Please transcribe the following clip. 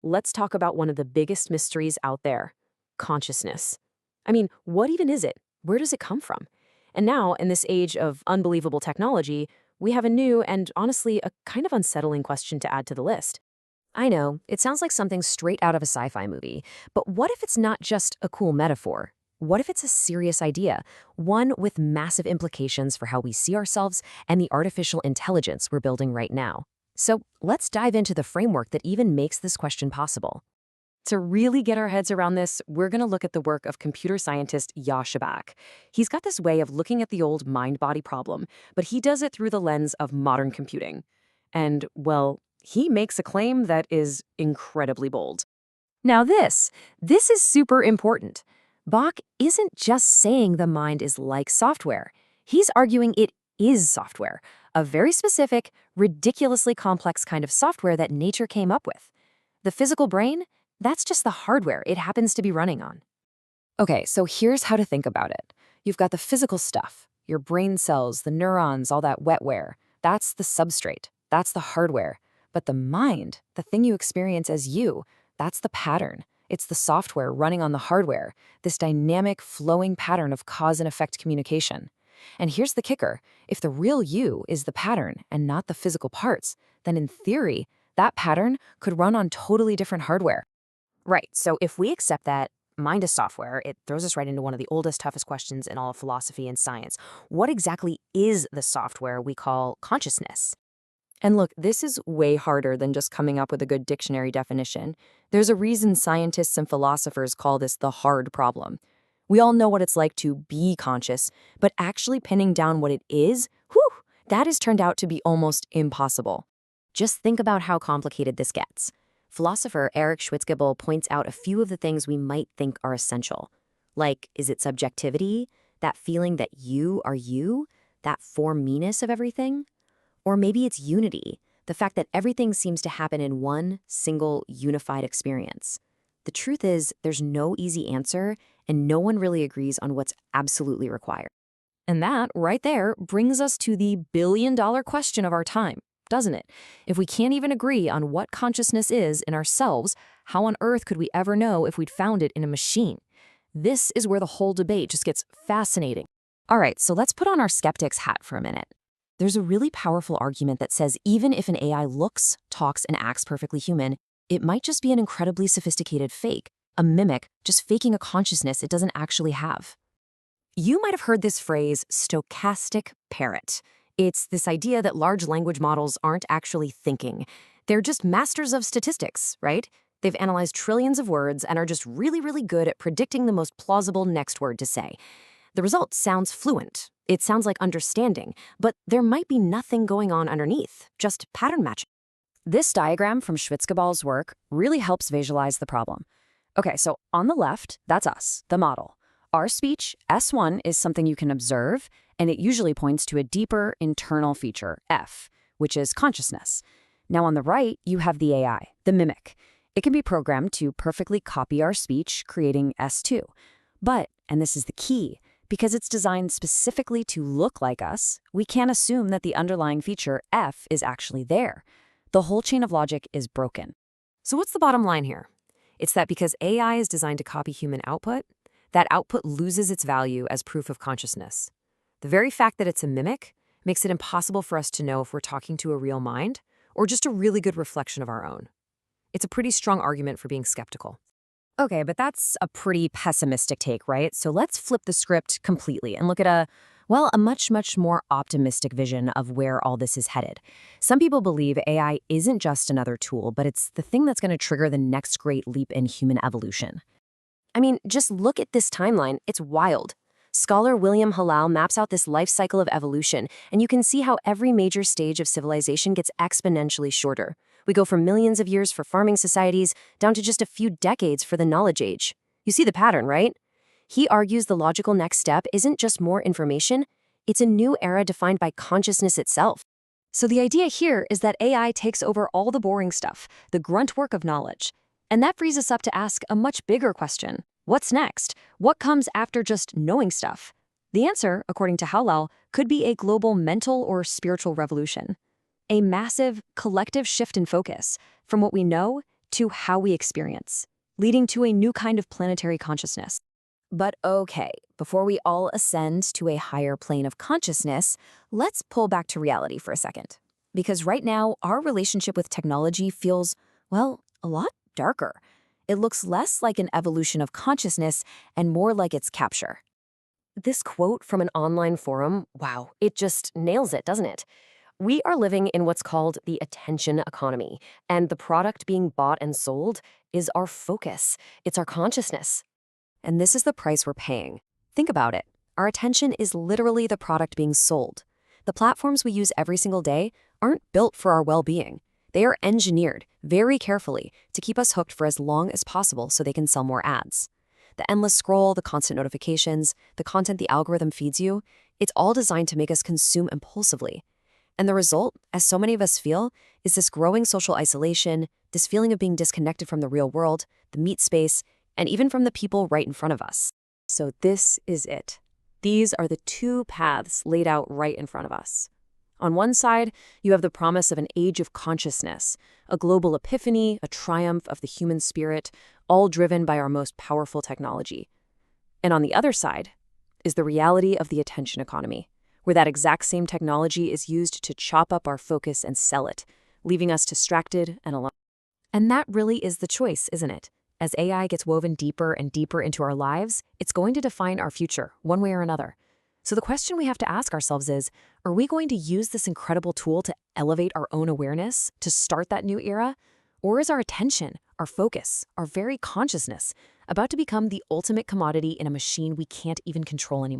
let's talk about one of the biggest mysteries out there: consciousness. I mean, what even is it? Where does it come from? And now, in this age of unbelievable technology, we have a new and honestly a kind of unsettling question to add to the list. I know, it sounds like something straight out of a sci-fi movie, but what if it's not just a cool metaphor? What if it's a serious idea, one with massive implications for how we see ourselves and the artificial intelligence we're building right now? So let's dive into the framework that even makes this question possible. To really get our heads around this, we're going to look at the work of computer scientist Yash Shabak. He's got this way of looking at the old mind-body problem, but he does it through the lens of modern computing. And, well, he makes a claim that is incredibly bold. Now this is super important. Bach isn't just saying the mind is like software. He's arguing it is software, a very specific, ridiculously complex kind of software that nature came up with. The physical brain, that's just the hardware it happens to be running on. Okay, so here's how to think about it. You've got the physical stuff, your brain cells, the neurons, all that wetware. That's the substrate. That's the hardware. But the mind, the thing you experience as you, that's the pattern. It's the software running on the hardware, this dynamic, flowing pattern of cause and effect communication. And here's the kicker. If the real you is the pattern and not the physical parts, then in theory, that pattern could run on totally different hardware. Right, so if we accept that mind is software, it throws us right into one of the oldest, toughest questions in all of philosophy and science. What exactly is the software we call consciousness? And look, this is way harder than just coming up with a good dictionary definition. There's a reason scientists and philosophers call this the hard problem. We all know what it's like to be conscious, but actually pinning down what it is, whew, that has turned out to be almost impossible. Just think about how complicated this gets. Philosopher Eric Schwitzgebel points out a few of the things we might think are essential. Like, is it subjectivity? That feeling that you are you? That for-me-ness of everything? Or maybe it's unity, the fact that everything seems to happen in one single unified experience. The truth is, there's no easy answer, and no one really agrees on what's absolutely required. And that, right there, brings us to the billion-dollar question of our time, doesn't it? If we can't even agree on what consciousness is in ourselves, how on earth could we ever know if we'd found it in a machine? This is where the whole debate just gets fascinating. All right, so let's put on our skeptic's hat for a minute. There's a really powerful argument that says even if an AI looks, talks, and acts perfectly human, it might just be an incredibly sophisticated fake, a mimic, just faking a consciousness it doesn't actually have. You might have heard this phrase, stochastic parrot. It's this idea that large language models aren't actually thinking. They're just masters of statistics, right? They've analyzed trillions of words and are just really, really good at predicting the most plausible next word to say. The result sounds fluent. It sounds like understanding, but there might be nothing going on underneath, just pattern matching. This diagram from Schwitzgebel's work really helps visualize the problem. Okay, so on the left, that's us, the model. Our speech, S1, is something you can observe, and it usually points to a deeper internal feature, F, which is consciousness. Now on the right, you have the AI, the mimic. It can be programmed to perfectly copy our speech, creating S2. But, and this is the key, because it's designed specifically to look like us, we can't assume that the underlying feature, F, is actually there. The whole chain of logic is broken. So what's the bottom line here? It's that because AI is designed to copy human output, that output loses its value as proof of consciousness. The very fact that it's a mimic makes it impossible for us to know if we're talking to a real mind or just a really good reflection of our own. It's a pretty strong argument for being skeptical. Okay, but that's a pretty pessimistic take, right? So let's flip the script completely and look at a much, much more optimistic vision of where all this is headed. Some people believe AI isn't just another tool, but it's the thing that's going to trigger the next great leap in human evolution. I mean, just look at this timeline. It's wild. Scholar William Halal maps out this life cycle of evolution, and you can see how every major stage of civilization gets exponentially shorter. We go from millions of years for farming societies down to just a few decades for the knowledge age. You see the pattern, right? He argues the logical next step isn't just more information, it's a new era defined by consciousness itself. So the idea here is that AI takes over all the boring stuff, the grunt work of knowledge. And that frees us up to ask a much bigger question. What's next? What comes after just knowing stuff? The answer, according to Halal, could be a global mental or spiritual revolution. A massive, collective shift in focus from what we know to how we experience, leading to a new kind of planetary consciousness. But okay, before we all ascend to a higher plane of consciousness, let's pull back to reality for a second. Because right now, our relationship with technology feels, well, a lot darker. It looks less like an evolution of consciousness and more like its capture. This quote from an online forum, wow, it just nails it, doesn't it? We are living in what's called the attention economy, and the product being bought and sold is our focus. It's our consciousness. And this is the price we're paying. Think about it. Our attention is literally the product being sold. The platforms we use every single day aren't built for our well-being. They are engineered very carefully to keep us hooked for as long as possible so they can sell more ads. The endless scroll, the constant notifications, the content the algorithm feeds you, it's all designed to make us consume impulsively. And the result, as so many of us feel, is this growing social isolation, this feeling of being disconnected from the real world, the meat space, and even from the people right in front of us. So this is it. These are the two paths laid out right in front of us. On one side, you have the promise of an age of consciousness, a global epiphany, a triumph of the human spirit, all driven by our most powerful technology. And on the other side is the reality of the attention economy, where that exact same technology is used to chop up our focus and sell it, leaving us distracted and alone. And that really is the choice, isn't it? As AI gets woven deeper and deeper into our lives, it's going to define our future, one way or another. So the question we have to ask ourselves is, are we going to use this incredible tool to elevate our own awareness, to start that new era? Or is our attention, our focus, our very consciousness about to become the ultimate commodity in a machine we can't even control anymore?